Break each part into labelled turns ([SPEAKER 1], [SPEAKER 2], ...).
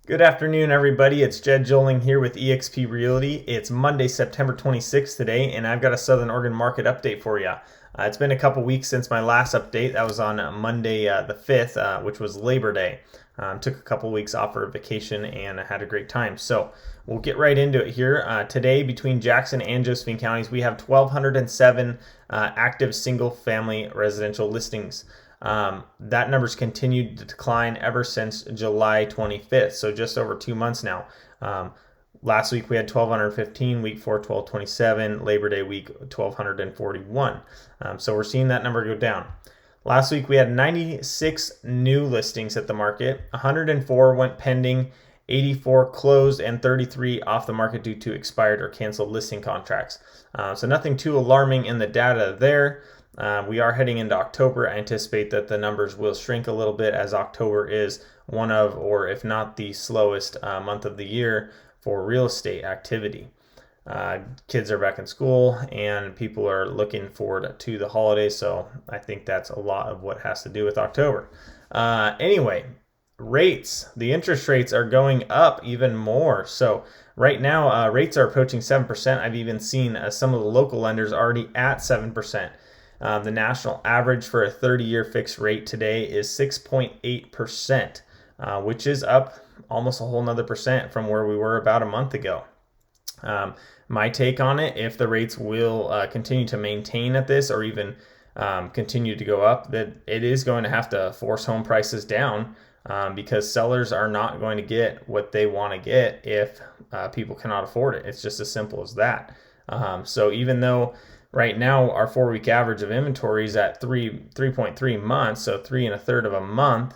[SPEAKER 1] Good afternoon, everybody. It's Jed Joling here with eXp Realty. It's Monday, September 26th today, and I've got a Southern Oregon market update for you. It's been a couple weeks since my last update. That was on Monday the 5th, which was Labor Day. Took a couple weeks off for vacation and I had a great time. So we'll get right into it here. Today, between Jackson and Josephine counties, we have 1,207 active single-family residential listings. That number's continued to decline ever since July 25th, so just over 2 months now. Last week we had 1,215, week 4, 1,227, Labor Day week 1,241. So we're seeing that number go down. Last week we had 96 new listings at the market, 104 went pending, 84 closed, and 33 off the market due to expired or canceled listing contracts. So nothing too alarming in the data there. We are heading into October. I anticipate that the numbers will shrink a little bit, as October is one of, or if not the slowest month of the year for real estate activity. Kids are back in school and people are looking forward to the holidays, so I think that's a lot of what has to do with October. Anyway, rates. The interest rates are going up even more. So right now, rates are approaching 7%. I've even seen some of the local lenders already at 7%. The national average for a 30-year fixed rate today is 6.8%, which is up almost a whole nother percent from where we were about a month ago. My take on it, if the rates will continue to maintain at this or even continue to go up, that it is going to have to force home prices down because sellers are not going to get what they want to get if people cannot afford it. It's just as simple as that. So even though right now our 4-week average of inventory is at 3.3 months, so 3 1/3 of a month,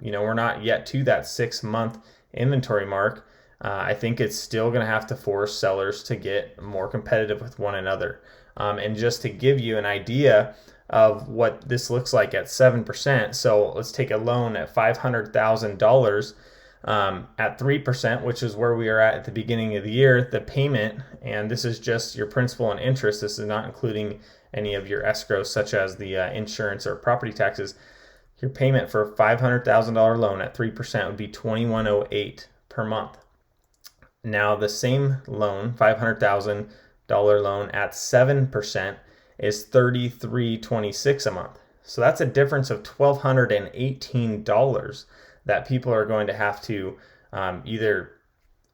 [SPEAKER 1] we're not yet to that 6-month inventory mark. I think it's still going to have to force sellers to get more competitive with one another. And just to give you an idea of what this looks like at 7%, so let's take a loan at $500,000 at 3%, which is where we are at the beginning of the year. The payment, and this is just your principal and interest, this is not including any of your escrows such as the insurance or property taxes. Your payment for a $500,000 loan at 3% would be $2,108 per month. Now the same loan, $500,000 loan at 7%, is $3,326 a month. So that's a difference of $1,218 that people are going to have to either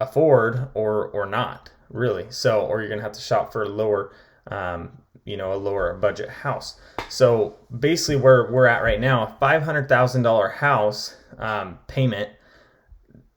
[SPEAKER 1] afford or not, really. So, or you're going to have to shop for a lower, a lower budget house. So basically where we're at right now, a $500,000 house payment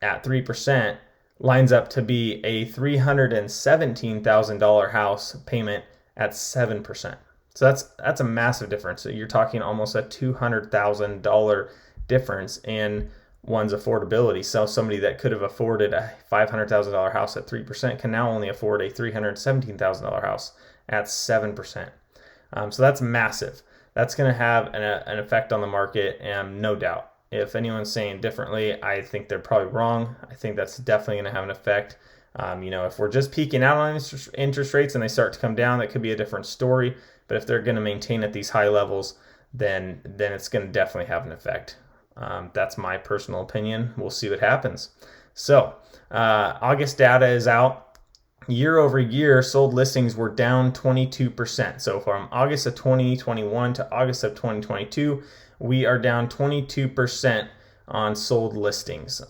[SPEAKER 1] at 3% lines up to be a $317,000 house payment at 7%. So that's a massive difference. So you're talking almost a $200,000 difference in one's affordability. So somebody that could have afforded a $500,000 house at 3% can now only afford a $317,000 house at 7%. So that's massive. That's going to have an effect on the market, and no doubt. If anyone's saying differently, I think they're probably wrong. I think that's definitely going to have an effect. If we're just peaking out on interest rates and they start to come down, that could be a different story. But if they're going to maintain at these high levels, then it's going to definitely have an effect. That's my personal opinion. We'll see what happens. So August data is out. Year over year, sold listings were down 22%. So from August of 2021 to August of 2022, we are down 22% on sold listings.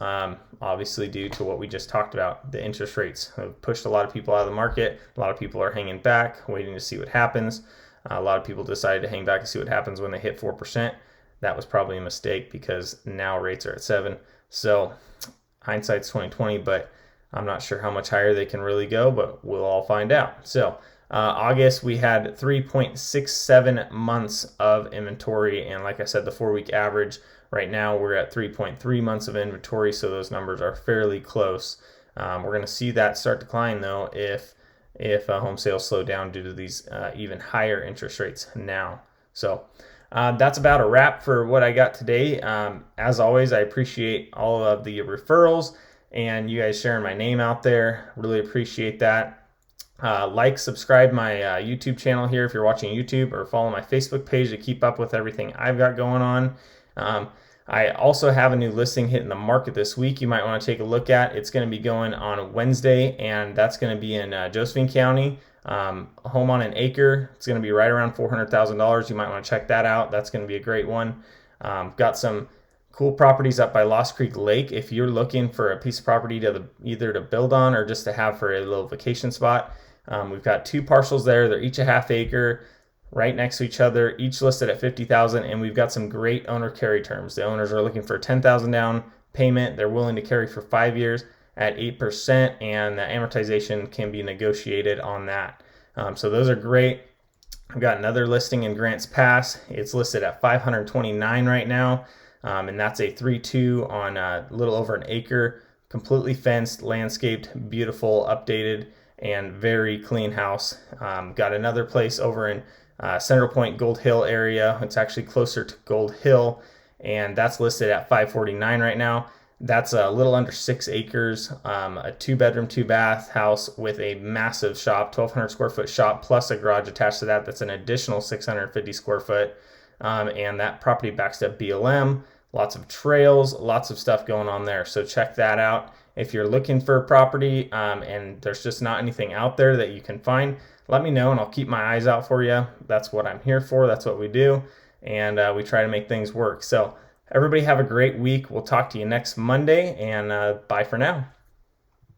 [SPEAKER 1] Obviously due to what we just talked about. The interest rates have pushed a lot of people out of the market. A lot of people are hanging back, waiting to see what happens. A lot of people decided to hang back and see what happens when they hit 4%. That was probably a mistake because now rates are at 7%. So hindsight's 20/20, but I'm not sure how much higher they can really go, but we'll all find out. So August, we had 3.67 months of inventory. And like I said, the 4-week average right now, we're at 3.3 months of inventory. So those numbers are fairly close. We're going to see that start to decline, though, if home sales slow down due to these even higher interest rates now. So that's about a wrap for what I got today. As always, I appreciate all of the referrals and you guys sharing my name out there. Really appreciate that. Subscribe my YouTube channel here if you're watching YouTube, or follow my Facebook page to keep up with everything I've got going on. I also have a new listing hitting the market this week you might want to take a look at. It's going to be going on Wednesday, and that's going to be in Josephine County. A home on an acre. It's going to be right around $400,000. You might want to check that out. That's going to be a great one. Got some cool properties up by Lost Creek Lake. If you're looking for a piece of property to either to build on or just to have for a little vacation spot, we've got 2 parcels there. They're each a half acre, right next to each other, each listed at $50,000, and we've got some great owner carry terms. The owners are looking for a $10,000 down payment. They're willing to carry for 5 years at 8%, and the amortization can be negotiated on that. So those are great. I've got another listing in Grants Pass. It's listed at $529 right now, and that's a 3-2 on a little over an acre, completely fenced, landscaped, beautiful, updated, and very clean house. Got another place over in Central Point, Gold Hill area. It's actually closer to Gold Hill, and that's listed at $549 right now. That's a little under 6 acres, a 2-bedroom, 2-bath house with a massive shop, 1,200 square foot shop, plus a garage attached to that. That's an additional 650 square foot. And that property backs up BLM, lots of trails, lots of stuff going on there. So check that out. If you're looking for a property and there's just not anything out there that you can find, let me know and I'll keep my eyes out for you. That's what I'm here for. That's what we do. And we try to make things work. So everybody have a great week. We'll talk to you next Monday, and bye for now.